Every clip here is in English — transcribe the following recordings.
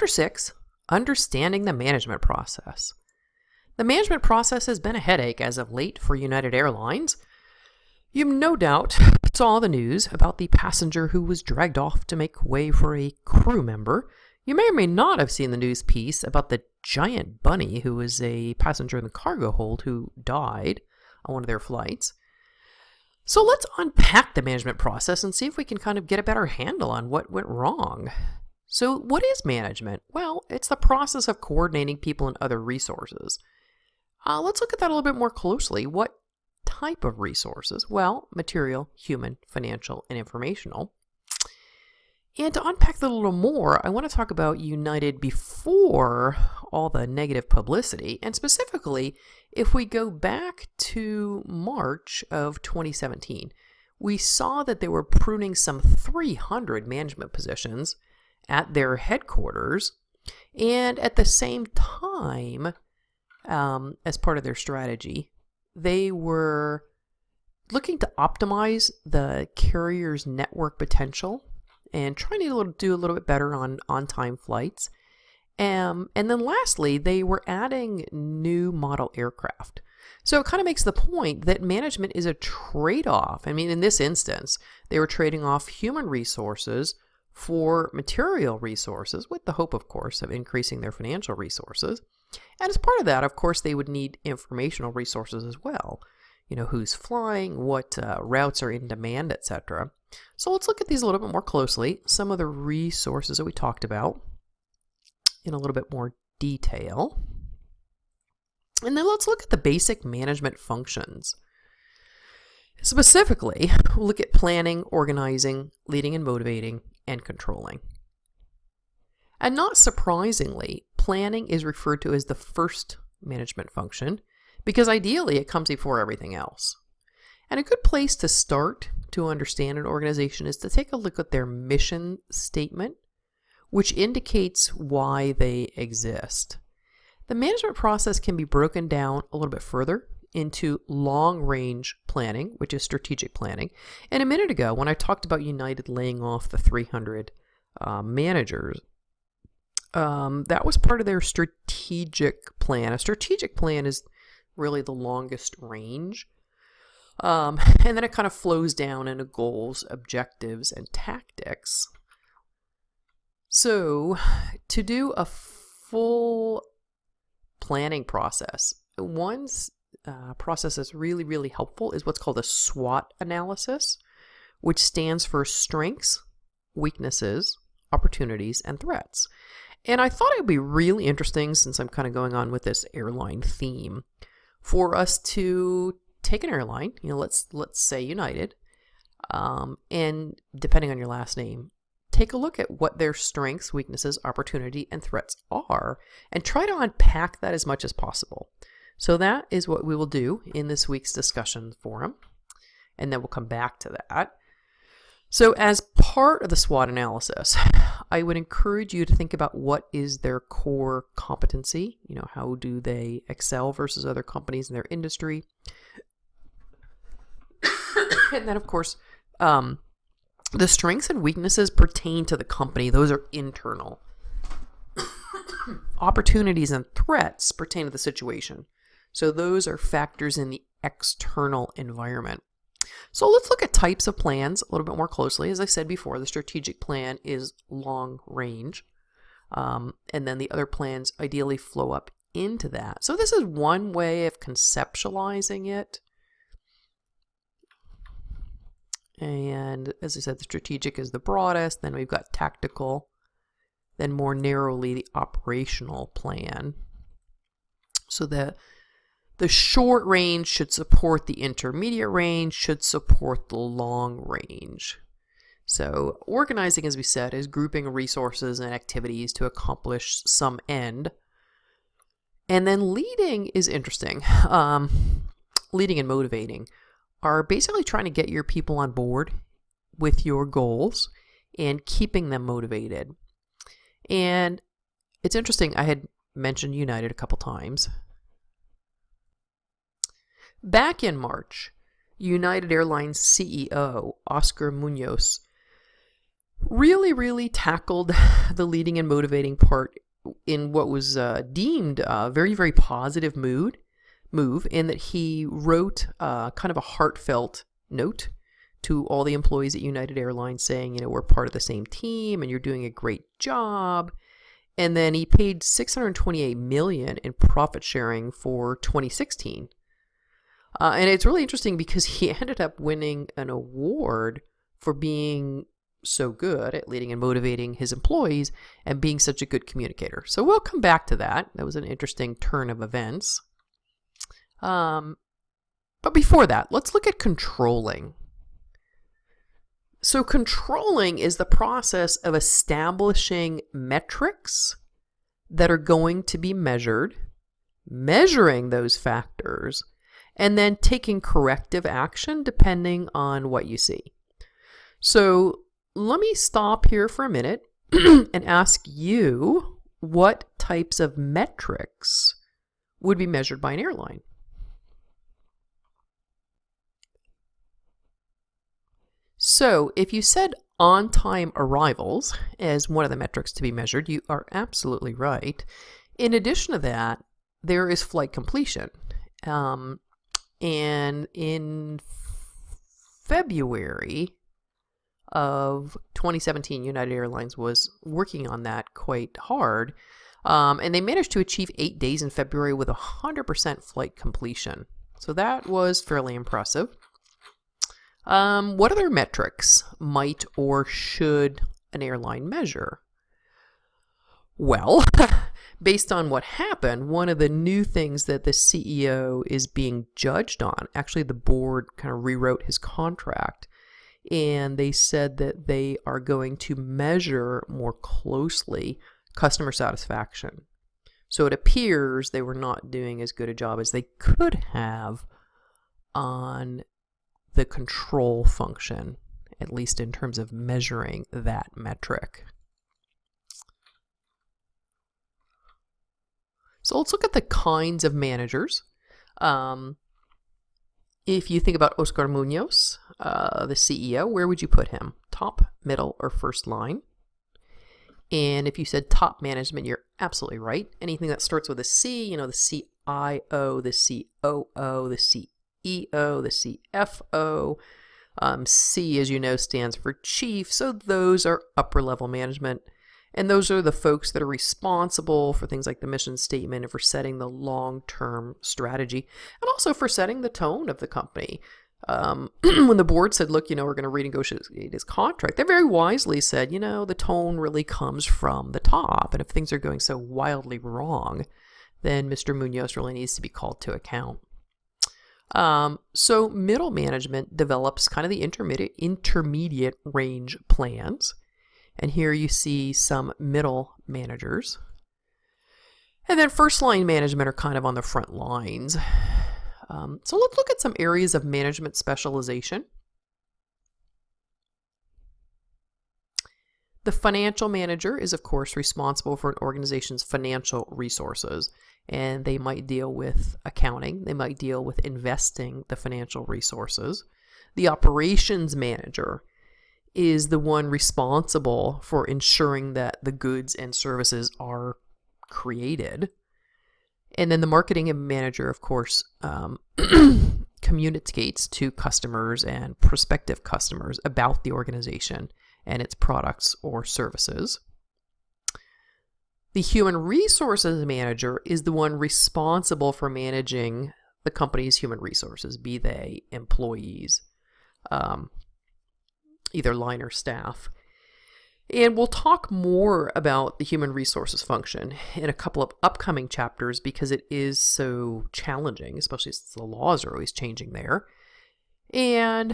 Chapter 6, Understanding the Management Process. The management process has been a headache as of late for United Airlines. You no doubt saw the news about the passenger who was dragged off to make way for a crew member. You may or may not have seen the news piece about the giant bunny who was a passenger in the cargo hold who died on one of their flights. So let's unpack the management process and see if we can kind of get a better handle on what went wrong. So what is management? Well, it's the process of coordinating people and other resources. Let's look at that a little bit more closely. What type of resources? Well, material, human, financial, and informational. And to unpack that a little more, I want to talk about United before all the negative publicity, and specifically, if we go back to March of 2017, we saw that they were pruning some 300 management positions at their headquarters, and at the same time, as part of their strategy, they were looking to optimize the carrier's network potential and trying to do a little bit better on on-time flights. And then lastly, they were adding new model aircraft. So it kind of makes the point that management is a trade-off. I mean, in this instance, they were trading off human resources for material resources with the hope, of course, of increasing their financial resources. And as part of that, of course, they would need informational resources as well. You know, who's flying, what routes are in demand, etc. So let's look at these a little bit more closely. Some of the resources that we talked about in a little bit more detail. And then let's look at the basic management functions. Specifically, we'll look at planning, organizing, leading and motivating, and controlling. And not surprisingly, planning is referred to as the first management function because ideally it comes before everything else. And a good place to start to understand an organization is to take a look at their mission statement, which indicates why they exist. The management process can be broken down a little bit further into long-range planning, which is strategic planning. And a minute ago, when I talked about United laying off the 300 managers, that was part of their strategic plan. A strategic plan is really the longest range. And then it kind of flows down into goals, objectives, and tactics. So to do a full planning process, one process that's really, really helpful is what's called a SWOT analysis, which stands for strengths, weaknesses, opportunities, and threats. And I thought it would be really interesting, since I'm kind of going on with this airline theme, for us to take an airline, let's say United, and depending on your last name, take a look at what their strengths, weaknesses, opportunity, and threats are, and try to unpack that as much as possible. So that is what we will do in this week's discussion forum, and then we'll come back to that. So as part of the SWOT analysis, I would encourage you to think about what is their core competency. How do they excel versus other companies in their industry? And then, of course, the strengths and weaknesses pertain to the company. Those are internal. Opportunities and threats pertain to the situation. So those are factors in the external environment. So let's look at types of plans a little bit more closely. As I said before, the strategic plan is long range. And then the other plans ideally flow up into that. So this is one way of conceptualizing it. And as I said, the strategic is the broadest. Then we've got tactical. Then more narrowly, the operational plan. So the short range should support the intermediate range, should support the long range. So organizing, as we said, is grouping resources and activities to accomplish some end. And then leading is interesting. Leading and motivating are basically trying to get your people on board with your goals and keeping them motivated. And it's interesting, I had mentioned United a couple times. Back in March, United Airlines CEO Oscar Munoz really tackled the leading and motivating part in what was deemed a very positive move, in that he wrote kind of a heartfelt note to all the employees at United Airlines saying, we're part of the same team and you're doing a great job. And then he paid $628 million in profit sharing for 2016. And it's really interesting because he ended up winning an award for being so good at leading and motivating his employees and being such a good communicator. So we'll come back to that. That was an interesting turn of events. But before that, let's look at controlling. So controlling is the process of establishing metrics that are going to be measured, measuring those factors, and then taking corrective action depending on what you see. So let me stop here for a minute and ask you what types of metrics would be measured by an airline. So if you said on-time arrivals as one of the metrics to be measured, you are absolutely right. In addition to that, there is flight completion. And in February of 2017, United Airlines was working on that quite hard. And they managed to achieve 8 days in February with 100% flight completion. So that was fairly impressive. What other metrics might or should an airline measure? Well, based on what happened, one of the new things that the CEO is being judged on, actually the board kind of rewrote his contract, and they said that they are going to measure more closely customer satisfaction. So it appears they were not doing as good a job as they could have on the control function, at least in terms of measuring that metric. So let's look at the kinds of managers. If you think about Oscar Munoz, the CEO, where would you put him? Top, middle, or first line? And if you said top management, you're absolutely right. Anything that starts with a C, the CIO, the COO, the CEO, the CFO. C, as you know, stands for chief. So those are upper level management. And those are the folks that are responsible for things like the mission statement and for setting the long-term strategy and also for setting the tone of the company. When the board said, look, we're going to renegotiate his contract, they very wisely said, the tone really comes from the top. And if things are going so wildly wrong, then Mr. Munoz really needs to be called to account. So middle management develops kind of the intermediate range plans. And here you see some middle managers. And then first line management are kind of on the front lines. So let's look at some areas of management specialization. The financial manager is, of course, responsible for an organization's financial resources. And they might deal with accounting. They might deal with investing the financial resources. The operations manager is the one responsible for ensuring that the goods and services are created. And then the marketing manager, of course, communicates to customers and prospective customers about the organization and its products or services. The human resources manager is the one responsible for managing the company's human resources, be they employees, either line or staff. And we'll talk more about the human resources function in a couple of upcoming chapters because it is so challenging, especially since the laws are always changing there. And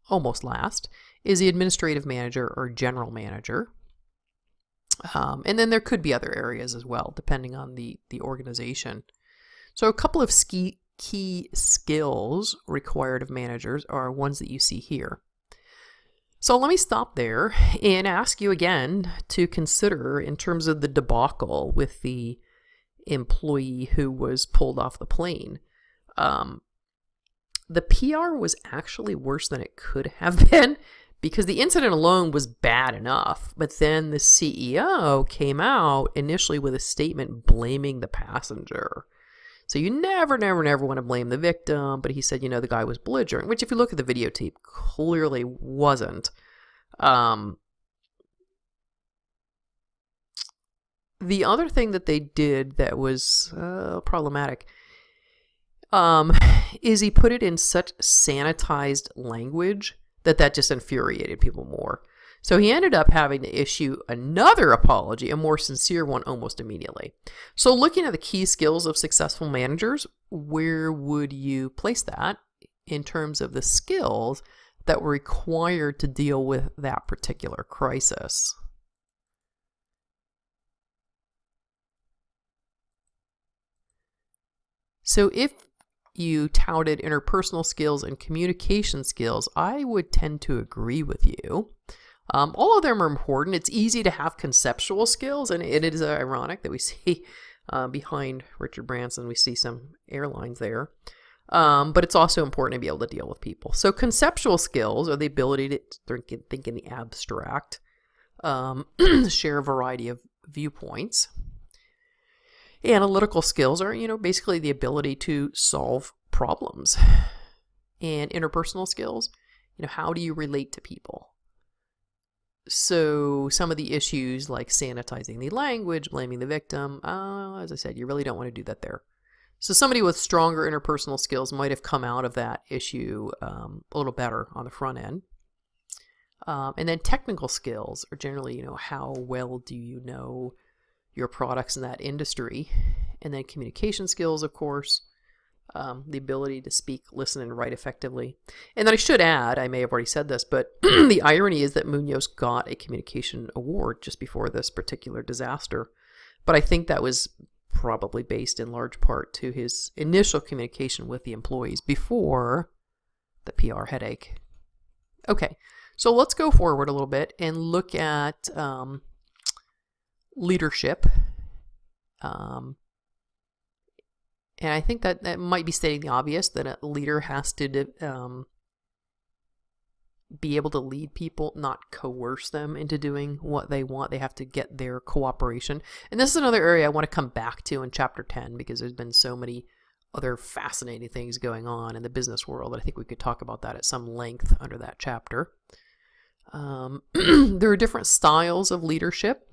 almost last is the administrative manager or general manager. And then there could be other areas as well, depending on the organization. So a couple of key skills required of managers are ones that you see here. So let me stop there and ask you again to consider in terms of the debacle with the employee who was pulled off the plane. The PR was actually worse than it could have been because the incident alone was bad enough. But then the CEO came out initially with a statement blaming the passenger. So you never want to blame the victim. But he said, the guy was belligerent, which if you look at the videotape, clearly wasn't. The other thing that they did that was problematic is he put it in such sanitized language that just infuriated people more. So he ended up having to issue another apology, a more sincere one, almost immediately. So looking at the key skills of successful managers, where would you place that in terms of the skills that were required to deal with that particular crisis? So if you touted interpersonal skills and communication skills, I would tend to agree with you. All of them are important. It's easy to have conceptual skills, and it is ironic that we see behind Richard Branson, we see some airlines there. But it's also important to be able to deal with people. So conceptual skills are the ability to think in the abstract, share a variety of viewpoints. Analytical skills are, basically the ability to solve problems. And interpersonal skills, how do you relate to people? So some of the issues like sanitizing the language, blaming the victim, as I said, you really don't want to do that there. So somebody with stronger interpersonal skills might have come out of that issue a little better on the front end. And then technical skills are generally, how well do you know your products in that industry? And then communication skills, of course, the ability to speak, listen, and write effectively. And then I should add, I may have already said this, but the irony is that Munoz got a communication award just before this particular disaster. But I think that was probably based in large part to his initial communication with the employees before the PR headache. Okay, so let's go forward a little bit and look at leadership. And I think that might be stating the obvious, that a leader has to be able to lead people, not coerce them into doing what they want. They have to get their cooperation. And this is another area I want to come back to in Chapter 10, because there's been so many other fascinating things going on in the business world that I think we could talk about that at some length under that chapter. There are different styles of leadership.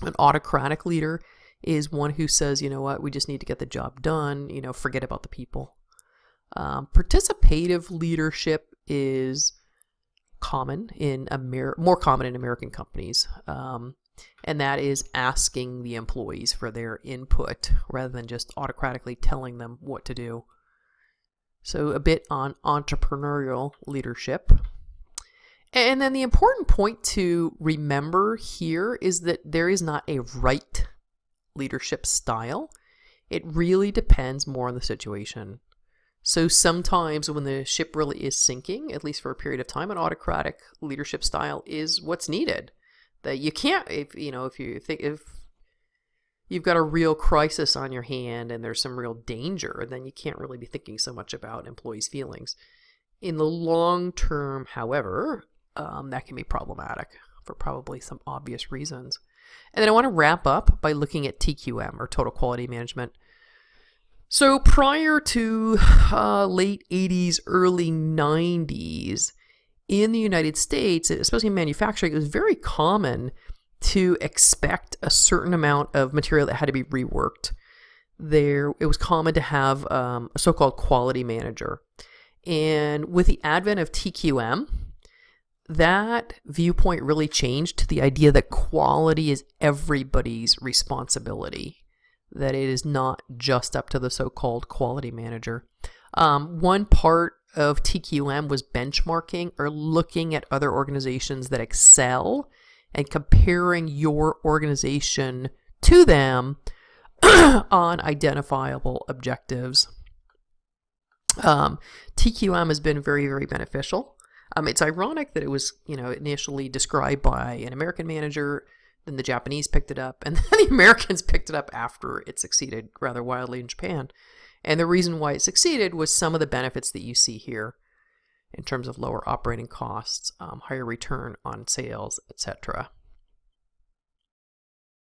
An autocratic leader is one who says, we just need to get the job done, forget about the people. Participative leadership is more common in American companies. And that is asking the employees for their input rather than just autocratically telling them what to do. So a bit on entrepreneurial leadership. And then the important point to remember here is that there is not a right leadership style. It really depends more on the situation. So sometimes when the ship really is sinking, at least for a period of time, an autocratic leadership style is what's needed. That you can't, if you've got a real crisis on your hand and there's some real danger, then you can't really be thinking so much about employees' feelings. In the long term, however, that can be problematic for probably some obvious reasons. And then I want to wrap up by looking at TQM, or Total Quality Management. So prior to late 80s, early 90s, in the United States, especially in manufacturing, it was very common to expect a certain amount of material that had to be reworked. It was common to have a so-called quality manager. And with the advent of TQM, that viewpoint really changed to the idea that quality is everybody's responsibility, that it is not just up to the so-called quality manager. One part of TQM was benchmarking, or looking at other organizations that excel and comparing your organization to them on identifiable objectives. TQM has been very, very beneficial. It's ironic that it was, initially described by an American manager, then the Japanese picked it up, and then the Americans picked it up after it succeeded rather wildly in Japan. And the reason why it succeeded was some of the benefits that you see here. in terms of lower operating costs, higher return on sales, etc.